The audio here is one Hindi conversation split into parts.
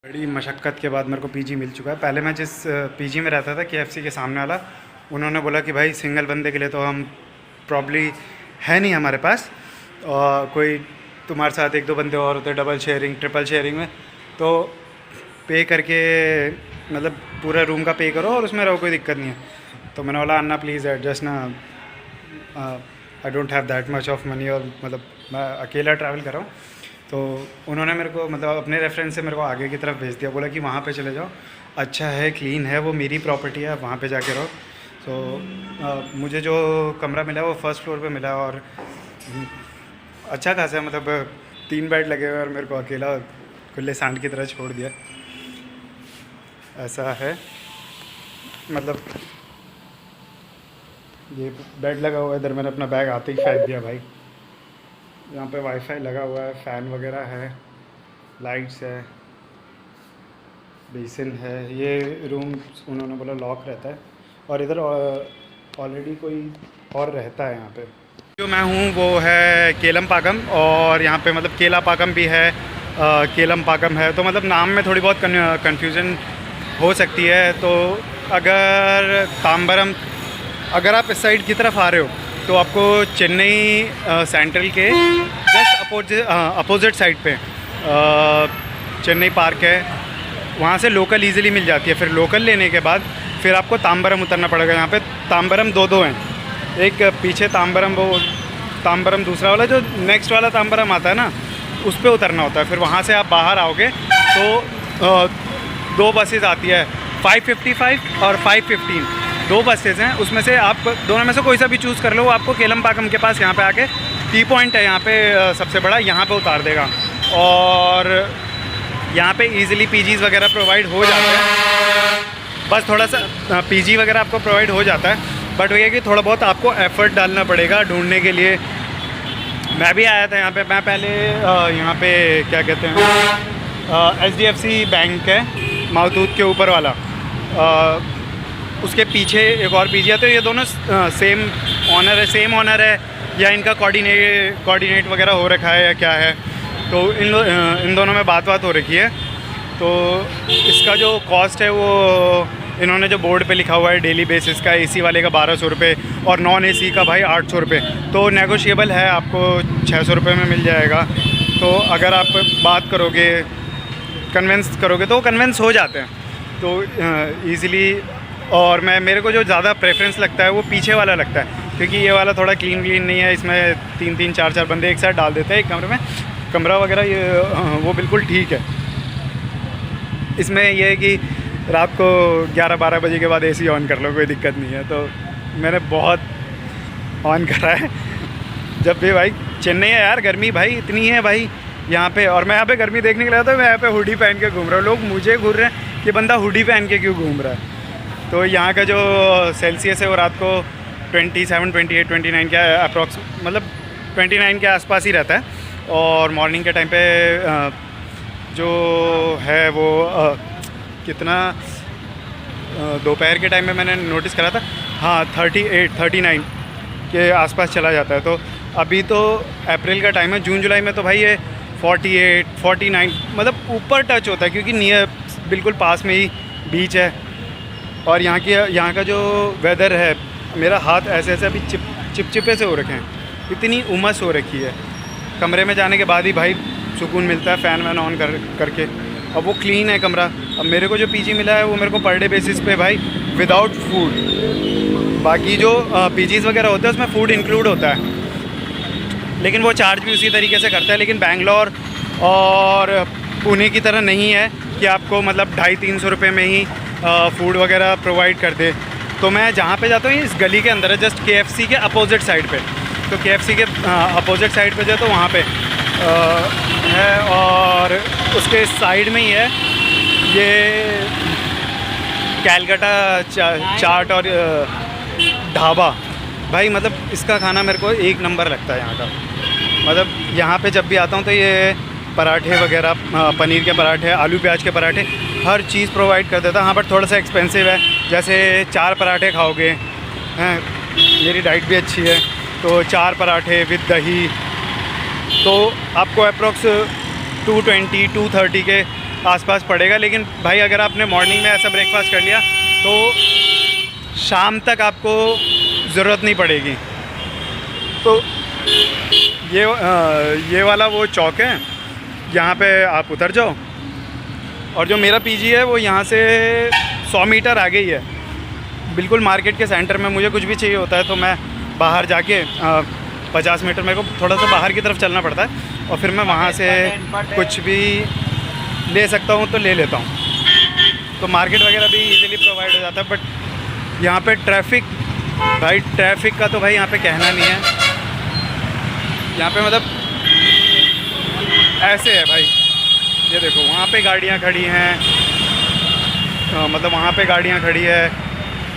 बड़ी मशक्क़त के बाद मेरे को पीजी मिल चुका है। पहले मैं जिस पीजी में रहता था केएफसी के सामने वाला, उन्होंने बोला कि भाई सिंगल बंदे के लिए तो हम प्रॉब्ली है नहीं हमारे पास, और कोई तुम्हारे साथ एक दो बंदे और होते, डबल शेयरिंग ट्रिपल शेयरिंग में, तो पे करके मतलब पूरा रूम का पे करो और उसमें रहो, कोई दिक्कत नहीं है। तो मैंने बोला अन्ना प्लीज़ एडजस्ट ना, I don't have that much of money, और मतलब मैं अकेला ट्रैवल कर रहा हूँ। तो उन्होंने मेरे को मतलब अपने रेफरेंस से मेरे को आगे की तरफ भेज दिया, बोला कि वहाँ पे चले जाओ, अच्छा है, क्लीन है, वो मेरी प्रॉपर्टी है, वहाँ पे जाके रहो। तो मुझे जो कमरा मिला वो फर्स्ट फ्लोर पे मिला, और अच्छा खासा मतलब 3 बेड लगे हुए और मेरे को अकेला खुले सांड की तरह छोड़ दिया। ऐसा है, मतलब ये बेड लगा हुआ है इधर, मैंने अपना बैग आते ही फेंक दिया भाई। यहाँ पे वाईफाई लगा हुआ है, फ़ैन वगैरह है, लाइट्स है, बेसिन है। ये रूम उन्होंने बोला लॉक रहता है, और इधर ऑलरेडी कोई और रहता है यहाँ पे। जो मैं हूँ वो है केलम पाकम, और यहाँ पे मतलब केला पाकम भी है, केलम पाकम है, तो मतलब नाम में थोड़ी बहुत कन्फ्यूज़न हो सकती है। तो अगर ताम्बरम, अगर आप इस साइड की तरफ आ रहे हो तो आपको चेन्नई सेंट्रल के जस्ट अपोजिट साइड पे चेन्नई पार्क है, वहाँ से लोकल इजीली मिल जाती है। फिर लोकल लेने के बाद फिर आपको ताम्बरम उतरना पड़ेगा। यहाँ पे ताम्बरम दो हैं, एक पीछे ताम्बरम, वो ताम्बरम दूसरा वाला जो नेक्स्ट वाला ताम्बरम आता है ना, उस पर उतरना होता है। फिर वहाँ से आप बाहर आओगे तो 2 बसेस आती है, 555 और 515, 2 बसेस हैं। उसमें से आप दोनों में से कोई सा भी चूज़ कर लो, वो आपको केलम पाकम के पास यहाँ पे आके टी पॉइंट है यहाँ पे सबसे बड़ा, यहाँ पे उतार देगा। और यहाँ पे इजीली पीजीज़ वगैरह प्रोवाइड हो जाते हैं। बस थोड़ा सा पीजी वगैरह आपको प्रोवाइड हो जाता है, बट वही है कि थोड़ा बहुत आपको एफ़र्ट डालना पड़ेगा ढूंढने के लिए। मैं भी आया था यहाँ पे, मैं पहले यहाँ पे क्या कहते हैं, HDFC बैंक है मावतूत के ऊपर वाला, उसके पीछे एक और पीजी है। तो ये दोनों सेम ऑनर है या इनका कोऑर्डिनेट वगैरह हो रखा है या क्या है, तो इन दोनों में बात हो रखी है। तो इसका जो कॉस्ट है वो इन्होंने जो बोर्ड पे लिखा हुआ है डेली बेसिस का, एसी वाले का 1200 रुपये और नॉन एसी का भाई 800 रुपये, तो नेगोशिएबल है, आपको 600 रुपये में मिल जाएगा। तो अगर आप बात करोगे, कन्विंस करोगे तो कन्विंस हो जाते हैं तो ईज़िली। और मेरे को जो ज़्यादा प्रेफरेंस लगता है वो पीछे वाला लगता है, क्योंकि ये वाला थोड़ा क्लीन नहीं है। इसमें 3-3 4-4 बंदे एक साथ डाल देते हैं एक कमरे में, कमरा वगैरह ये वो बिल्कुल ठीक है। इसमें यह है कि रात को 11-12 बजे के बाद एसी ऑन कर लो, कोई दिक्कत नहीं है। तो मैंने बहुत ऑन करा है जब भी भाई। चेन्नई है यार, गर्मी भाई इतनी है भाई यहाँ पे, और मैं यहाँ पे गर्मी देखने के लिए था, मैं यहाँ पे हुडी पहन के घूम रहा हूँ। लोग मुझे घूर रहे हैं कि बंदा हुडी पहन के क्यों घूम रहा है। तो यहाँ का जो सेल्सियस है वो रात को 27, 28, 29 के अप्रॉक्स, मतलब 29 के आसपास ही रहता है। और मॉर्निंग के टाइम पे जो है वो कितना, दोपहर के टाइम में मैंने नोटिस करा था, हाँ 38, 39 के आसपास चला जाता है। तो अभी तो अप्रैल का टाइम है, जून जुलाई में तो भाई ये 48, 49 मतलब ऊपर टच होता है, क्योंकि नियर बिल्कुल पास में ही बीच है। और यहाँ का जो वेदर है, मेरा हाथ ऐसे अभी चिपचिपे से हो रखे हैं, इतनी उमस हो रखी है। कमरे में जाने के बाद ही भाई सुकून मिलता है फ़ैन वैन ऑन करके। अब वो क्लीन है कमरा। अब मेरे को जो पीजी मिला है वो मेरे को पर डे बेसिस पे भाई विदाउट फूड, बाकी जो पीजीज़ वगैरह होते हैं उसमें फ़ूड इंक्लूड होता है, लेकिन वो चार्ज भी उसी तरीके से करता है। लेकिन बैंगलोर और पुणे की तरह नहीं है कि आपको मतलब 250-300 रुपये में ही फ़ूड वगैरह प्रोवाइड कर दे। तो मैं जहाँ पे जाता हूँ इस गली के अंदर है, जस्ट KFC के अपोजिट साइड पे। तो KFC के अपोजिट साइड पे जो है तो वहाँ पे है, और उसके साइड में ही है ये कैलकाटा चाट और ढाबा। भाई मतलब इसका खाना मेरे को एक नंबर लगता है यहाँ का। मतलब यहाँ पे जब भी आता हूँ तो ये पराठे वगैरह, पनीर के पराठे, आलू प्याज के पराठे, हर चीज़ प्रोवाइड कर देता है। हाँ बट थोड़ा सा एक्सपेंसिव है, जैसे 4 पराठे खाओगे हैं, मेरी डाइट भी अच्छी है, तो 4 पराठे विद दही तो आपको अप्रॉक्स 220-230 के आसपास पड़ेगा। लेकिन भाई अगर आपने मॉर्निंग में ऐसा ब्रेकफास्ट कर लिया तो शाम तक आपको ज़रूरत नहीं पड़ेगी। तो ये वाला वो चौक है, यहाँ पे आप उतर जाओ। और जो मेरा पीजी है वो यहाँ से 100 मीटर आगे ही है, बिल्कुल मार्केट के सेंटर में। मुझे कुछ भी चाहिए होता है तो मैं बाहर जाके 50 मीटर मेरे को थोड़ा सा बाहर की तरफ चलना पड़ता है, और फिर मैं वहाँ से कुछ भी ले सकता हूँ तो ले लेता हूँ। तो मार्केट वगैरह भी इजीली प्रोवाइड हो जाता है। बट यहाँ पे ट्रैफिक, भाई ट्रैफिक का तो भाई यहाँ पे कहना नहीं है। यहाँ पे मतलब ऐसे है भाई, ये देखो वहाँ पे गाड़ियाँ खड़ी हैं, मतलब वहाँ पे गाड़ियाँ खड़ी है,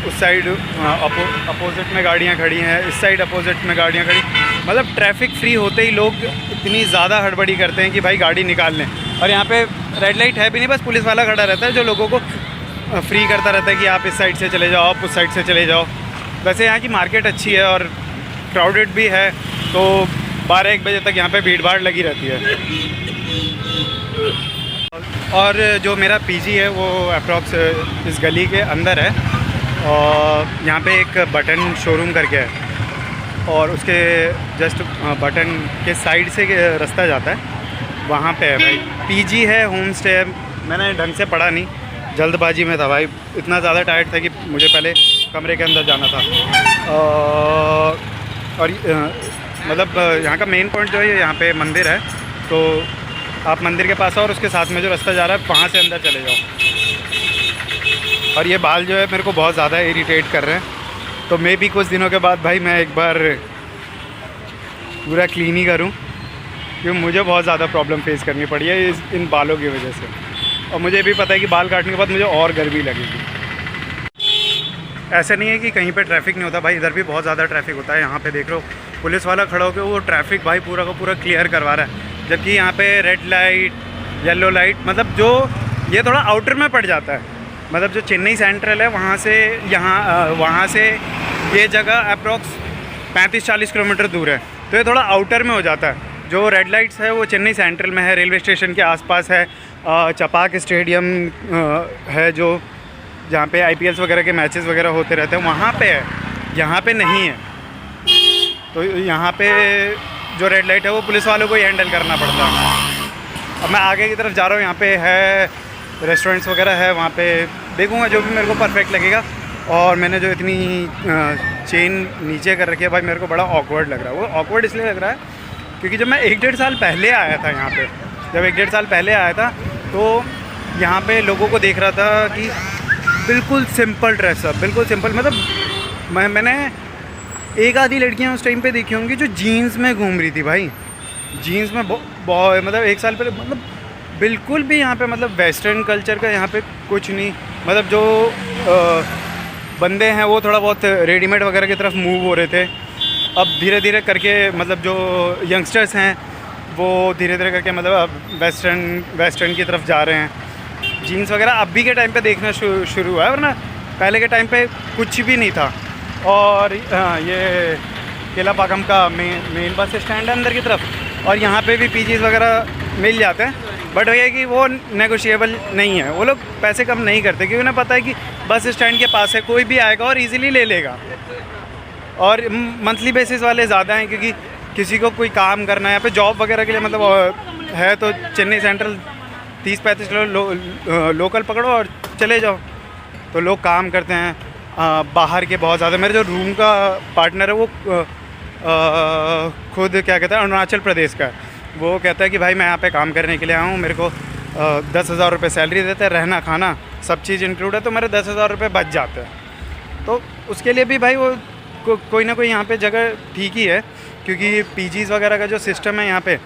उस साइड अपोजिट में गाड़ियाँ खड़ी हैं, इस साइड अपोजिट में गाड़ियाँ खड़ी। मतलब ट्रैफिक फ्री होते ही लोग इतनी ज़्यादा हड़बड़ी करते हैं कि भाई गाड़ी निकाल लें। और यहाँ पे रेड लाइट है भी नहीं, बस पुलिस वाला खड़ा रहता है जो लोगों को फ्री करता रहता है कि आप इस साइड से चले जाओ, आप उस साइड से चले जाओ। वैसे यहाँ की मार्केट अच्छी है और क्राउडेड भी है, तो 12-1 बजे तक यहाँ पे भीड़ भाड़ लगी रहती है। और जो मेरा पीजी है वो अप्रॉक्स इस गली के अंदर है, और यहाँ पे एक बटन शोरूम करके है, और उसके जस्ट बटन के साइड से रास्ता जाता है, वहाँ पे है भाई पीजी है, होम स्टे है। मैंने ढंग से पढ़ा नहीं, जल्दबाजी में था भाई, इतना ज़्यादा टायर्ड था कि मुझे पहले कमरे के अंदर जाना था। और मतलब यहाँ का मेन पॉइंट जो है यहाँ पे मंदिर है, तो आप मंदिर के पास आओ और उसके साथ में जो रास्ता जा रहा है वहाँ से अंदर चले जाओ। और ये बाल जो है मेरे को बहुत ज़्यादा इरिटेट कर रहे हैं, तो मैं भी कुछ दिनों के बाद भाई मैं एक बार पूरा क्लीन ही करूँ, क्योंकि मुझे बहुत ज़्यादा प्रॉब्लम फेस करनी पड़ी है इन बालों की वजह से। और मुझे भी पता है कि बाल काटने के बाद मुझे और गर्मी लगेगी। ऐसा नहीं है कि कहीं पे ट्रैफिक नहीं होता भाई, इधर भी बहुत ज़्यादा ट्रैफिक होता है। यहाँ पे देख लो पुलिस वाला खड़ा होकर वो ट्रैफिक भाई पूरा का पूरा क्लियर करवा रहा है, जबकि यहाँ पे रेड लाइट, येलो लाइट, मतलब जो ये थोड़ा आउटर में पड़ जाता है। मतलब जो चेन्नई सेंट्रल है वहाँ से वहाँ से ये जगह अप्रॉक्स 35-40 किलोमीटर दूर है, तो ये थोड़ा आउटर में हो जाता है। जो रेड लाइट्स है वो चेन्नई सेंट्रल में है, रेलवे स्टेशन के आसपास है, चपाक स्टेडियम है जो जहाँ पे IPLs वगैरह के मैचेस वगैरह होते रहते हैं, वहाँ पे है, यहाँ पे नहीं है। तो यहाँ पे जो रेड लाइट है वो पुलिस वालों को ही हैंडल करना पड़ता है। अब मैं आगे की तरफ जा रहा हूँ, यहाँ पे है रेस्टोरेंट्स वगैरह है, वहाँ पे देखूँगा जो भी मेरे को परफेक्ट लगेगा। और मैंने जो इतनी चेन नीचे कर रखी है भाई, मेरे को बड़ा ऑकवर्ड लग रहा है। वो ऑकवर्ड इसलिए लग रहा है क्योंकि जब मैं 1-1.5 साल पहले आया था यहाँ पे, जब 1-1.5 साल पहले आया था तो यहाँ पे लोगों को देख रहा था कि बिल्कुल सिंपल ड्रेसअप, बिल्कुल सिंपल। मतलब मैंने एक आधी लड़कियाँ उस टाइम पे देखी होंगी जो जीन्स में घूम रही थी भाई, जीन्स में बहुत, मतलब 1 साल पहले मतलब बिल्कुल भी यहाँ पे मतलब वेस्टर्न कल्चर का यहाँ पे कुछ नहीं। मतलब जो बंदे हैं वो थोड़ा बहुत रेडीमेड वगैरह की तरफ मूव हो रहे थे। अब धीरे धीरे करके मतलब जो यंगस्टर्स हैं वो धीरे धीरे करके मतलब वेस्टर्न की तरफ जा रहे हैं। जीन्स वगैरह अभी के टाइम पे देखना शुरू हुआ है, वरना पहले के टाइम पे कुछ भी नहीं था। और ये केलापाकम का मेन बस स्टैंड है अंदर की तरफ, और यहाँ पे भी पीजीज़ वगैरह मिल जाते हैं, बट ये है कि वो नेगोशिएबल नहीं है। वो लोग पैसे कम नहीं करते क्योंकि उन्हें पता है कि बस स्टैंड के पास है, कोई भी आएगा और इजीली ले लेगा। और मंथली बेसिस वाले ज़्यादा हैं क्योंकि किसी को कोई काम करना है यहाँ पे जॉब वगैरह के लिए मतलब है, तो चेन्नई सेंट्रल 30-35 किलो लोकल पकड़ो और चले जाओ। तो लोग काम करते हैं बाहर के बहुत ज़्यादा। मेरे जो रूम का पार्टनर है वो खुद क्या कहता है अरुणाचल प्रदेश का है। वो कहता है कि भाई मैं यहाँ पे काम करने के लिए आया हूँ, मेरे को 10,000 रुपये सैलरी देते हैं, रहना खाना सब चीज़ इंक्लूड है, तो मेरे 10,000 रुपये बच जाते हैं। तो उसके लिए भी भाई वो कोई ना कोई यहाँ पे जगह ठीक ही है, क्योंकि पीजीज़ वगैरह का जो सिस्टम है यहाँ पे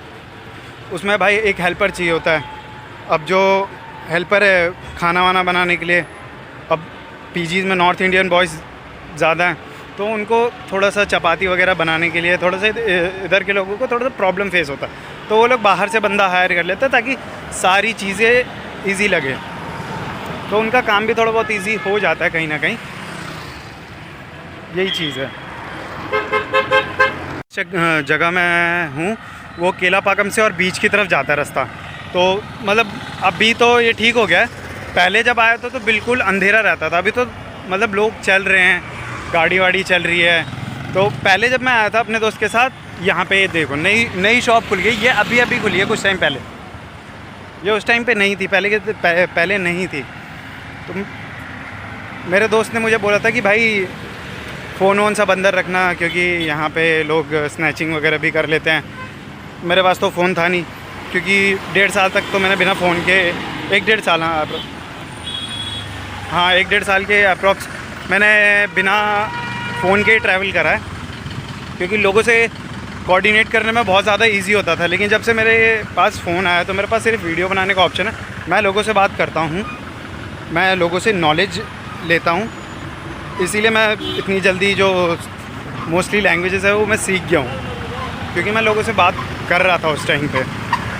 उसमें भाई एक हेल्पर चाहिए होता है। अब जो हेल्पर है खाना वाना बनाने के लिए, अब पीजीज़ में नॉर्थ इंडियन बॉयज़ ज़्यादा हैं, तो उनको थोड़ा सा चपाती वगैरह बनाने के लिए थोड़ा सा इधर के लोगों को थोड़ा सा प्रॉब्लम फेस होता है, तो वो लोग बाहर से बंदा हायर कर लेते हैं ताकि सारी चीज़ें ईजी लगे। तो उनका काम भी थोड़ा बहुत ईजी हो जाता है कहीं ना कहीं, यही चीज़ है। जगह मैं हूँ वो केलापाकम से और बीच की तरफ जाता है रास्ता। तो मतलब अभी तो ये ठीक हो गया है। पहले जब आया था तो बिल्कुल अंधेरा रहता था, अभी तो मतलब लोग चल रहे हैं, गाड़ी वाड़ी चल रही है। तो पहले जब मैं आया था अपने दोस्त के साथ, यहाँ पे ये देखो नई नई शॉप खुल गई, ये अभी अभी खुली है कुछ टाइम पहले, ये उस टाइम पे नहीं थी, पहले नहीं थी। तो मेरे दोस्त ने मुझे बोला था कि भाई फ़ोन वोन सब अंदर रखना, क्योंकि यहाँ पे लोग स्नैचिंग वगैरह भी कर लेते हैं। मेरे पास तो फ़ोन था नहीं, क्योंकि 1.5 साल तक तो मैंने बिना फ़ोन के 1-1.5 साल, हाँ 1-1.5 साल के अप्रॉक्स मैंने बिना फ़ोन के ट्रैवल करा है, क्योंकि लोगों से कोऑर्डिनेट करने में बहुत ज़्यादा इजी होता था। लेकिन जब से मेरे पास फ़ोन आया तो मेरे पास सिर्फ वीडियो बनाने का ऑप्शन है। मैं लोगों से बात करता हूँ, मैं लोगों से नॉलेज लेता हूँ, इसीलिए मैं इतनी जल्दी जो मोस्टली लैंग्वेजेस है वो मैं सीख गया हूँ, क्योंकि मैं लोगों से बात कर रहा था उस टाइम पे।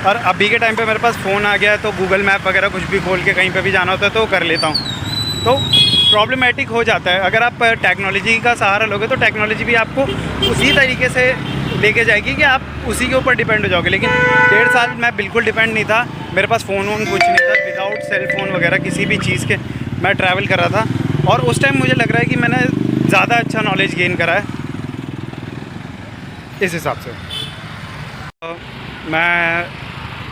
और अभी के टाइम पे मेरे पास फ़ोन आ गया है तो गूगल मैप वगैरह कुछ भी खोल के कहीं पे भी जाना होता है तो कर लेता हूँ। तो प्रॉब्लमेटिक हो जाता है, अगर आप टेक्नोलॉजी का सहारा लोगे तो टेक्नोलॉजी भी आपको उसी तरीके से लेके जाएगी कि आप उसी के ऊपर डिपेंड हो जाओगे। लेकिन 1.5 साल मैं बिल्कुल डिपेंड नहीं था, मेरे पास फ़ोन वोन कुछ नहीं था, विदाउट सेल फ़ोन वगैरह किसी भी चीज़ के मैं ट्रैवल कर रहा था। और उस टाइम मुझे लग रहा है कि मैंने ज़्यादा अच्छा नॉलेज गेन करा है इस हिसाब से। मैं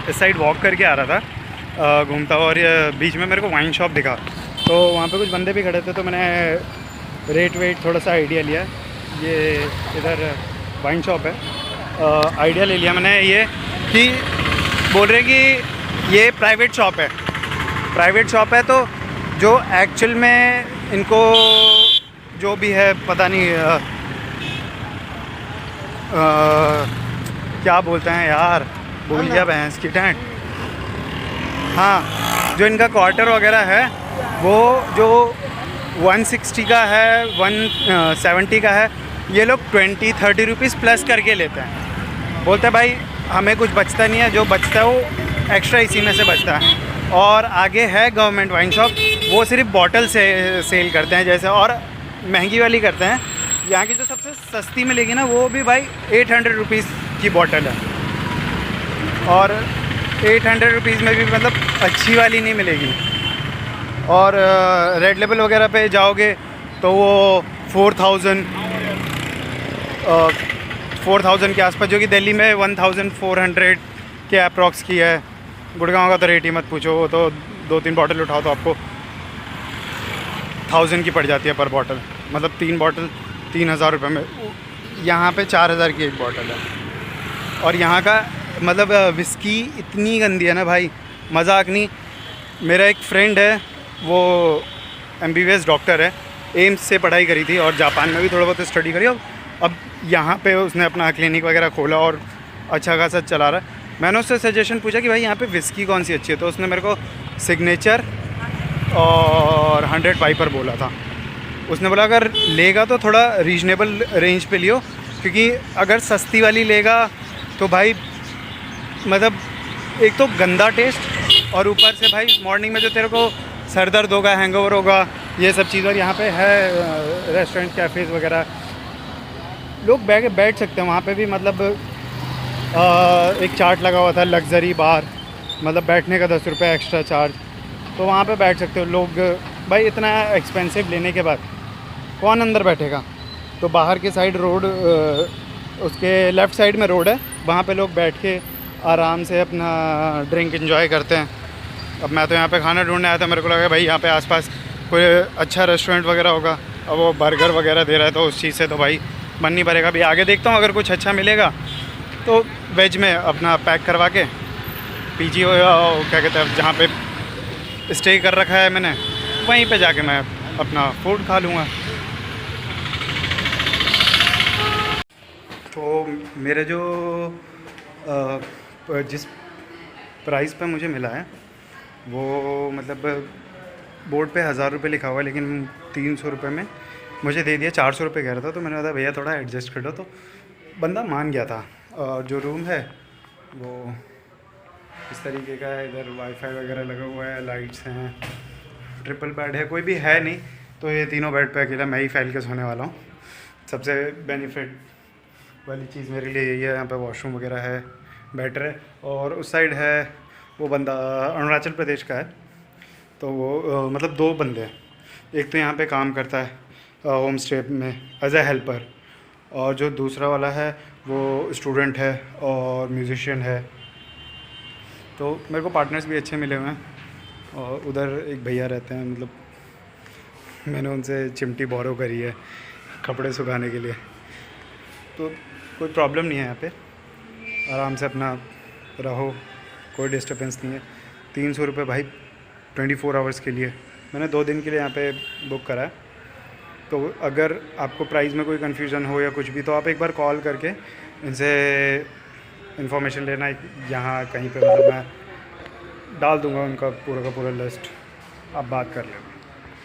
इस साइड वॉक करके आ रहा था घूमता हुआ, और बीच में मेरे को वाइन शॉप दिखा, तो वहाँ पे कुछ बंदे भी खड़े थे, तो मैंने रेट वेट थोड़ा सा आइडिया लिया। ये इधर वाइन शॉप है, आइडिया ले लिया मैंने ये कि बोल रहे हैं कि ये प्राइवेट शॉप है, तो जो एक्चुअल में इनको जो भी है पता नहीं क्या बोलते हैं यार, भूल गया भैंस की टैंट। हाँ, जो इनका क्वार्टर वगैरह है वो जो 160 का है, 170 का है, ये लोग 20-30 रुपीज़ प्लस करके लेते हैं। बोलते हैं भाई हमें कुछ बचता नहीं है, जो बचता है वो एक्स्ट्रा इसी में से बचता है। और आगे है गवर्नमेंट वाइन शॉप, वो सिर्फ बॉटल से सेल करते हैं जैसे, और महंगी वाली करते हैं। यहाँ की जो सबसे सस्ती मिलेगी ना वो भी भाई 800 रुपीज़ की बॉटल है, और 800 रुपीज़ में भी मतलब अच्छी वाली नहीं मिलेगी। और रेड लेबल वगैरह पे जाओगे तो वो 4000 के आसपास, जो कि दिल्ली में 1400 के अप्रॉक्स की है। गुड़गांव का तो रेट ही मत पूछो, वो तो 2-3 बॉटल उठाओ तो आपको 1000 की पड़ जाती है पर बॉटल, मतलब 3 बॉटल 3000 रुपये में। यहाँ पे 4000 की एक बॉटल है। और यहाँ का मतलब विस्की इतनी गंदी है ना भाई, मजाक नहीं। मेरा एक फ्रेंड है, वो MBBS डॉक्टर है, एम्स से पढ़ाई करी थी और जापान में भी थोड़ा बहुत स्टडी करी, और अब यहाँ पे उसने अपना क्लिनिक वगैरह खोला और अच्छा खासा चला रहा है। मैंने उससे सजेशन पूछा कि भाई यहाँ पे विस्की कौन सी अच्छी है, तो उसने मेरे को सिग्नेचर और 100 वाइपर बोला था। उसने बोला अगर लेगा तो थोड़ा रीजनेबल रेंज पे लियो, क्योंकि अगर सस्ती वाली लेगा तो भाई मतलब एक तो गंदा टेस्ट, और ऊपर से भाई मॉर्निंग में जो तेरे को सर दर्द होगा, हैंगओवर होगा, ये सब चीज़। और यहाँ पे है रेस्टोरेंट कैफ़ेज़ वगैरह, लोग बैठ सकते हैं वहाँ पे भी। मतलब एक चार्ट लगा हुआ था लग्जरी बार, मतलब बैठने का 10 रुपये एक्स्ट्रा चार्ज, तो वहाँ पे बैठ सकते हो लोग। भाई इतना एक्सपेंसिव लेने के बाद कौन अंदर बैठेगा। तो बाहर के साइड रोड, उसके लेफ़्ट साइड में रोड है, वहाँ पे लोग बैठ के आराम से अपना ड्रिंक एंजॉय करते हैं। अब मैं तो यहाँ पे खाना ढूंढने आया था, मेरे को लगा भाई यहाँ पे आसपास कोई अच्छा रेस्टोरेंट वगैरह होगा। अब वो बर्गर वगैरह दे रहा है तो उस चीज़ से तो भाई मन नहीं भरेगा। अभी आगे देखता हूँ, अगर कुछ अच्छा मिलेगा तो वेज में अपना पैक करवा के PG क्या कहते हैं जहाँ पे स्टे कर रखा है मैंने, वहीं पे जाके मैं अपना फूड खा लूँगा। तो मेरे जो जिस प्राइस पे मुझे मिला है वो मतलब बोर्ड पे 1000 रुपये लिखा हुआ है, लेकिन 300 रुपये में मुझे दे दिया। 400 रुपये कह रहा था, तो मैंने कहा भैया थोड़ा एडजस्ट कर दो, तो बंदा मान गया था। और जो रूम है वो इस तरीके का है, इधर वाईफाई वगैरह लगा हुआ है, लाइट्स हैं, ट्रिपल बेड है, कोई भी है नहीं। तो ये तीनों बेड पे अकेला मैं ही फैल के सोने वाला हूँ। सबसे बेनिफिट वाली चीज़ मेरे लिए यही है, यहाँ पे वॉशरूम वगैरह है, बेटर है। और उस साइड है वो बंदा अरुणाचल प्रदेश का है। तो वो मतलब 2 बंदे हैं, एक तो यहाँ पे काम करता है होम स्टे में एज ए हेल्पर, और जो दूसरा वाला है वो स्टूडेंट है और म्यूजिशियन है। तो मेरे को पार्टनर्स भी अच्छे मिले हुए हैं। और उधर एक भैया रहते हैं, मतलब मैंने उनसे चिमटी बोरो करी है कपड़े सुखाने के लिए। तो कोई प्रॉब्लम नहीं है यहाँ पे, आराम से अपना रहो, कोई डिस्टर्बेंस नहीं है। 300 रुपये भाई 24 आवर्स के लिए, मैंने 2 दिन के लिए यहाँ पे बुक करा है। तो अगर आपको प्राइस में कोई कन्फ्यूज़न हो या कुछ भी, तो आप एक बार कॉल करके इनसे इन्फॉर्मेशन लेना। यहाँ कहीं पे मतलब मैं डाल दूँगा उनका पूरा का पूरा लिस्ट, आप बात कर लेना।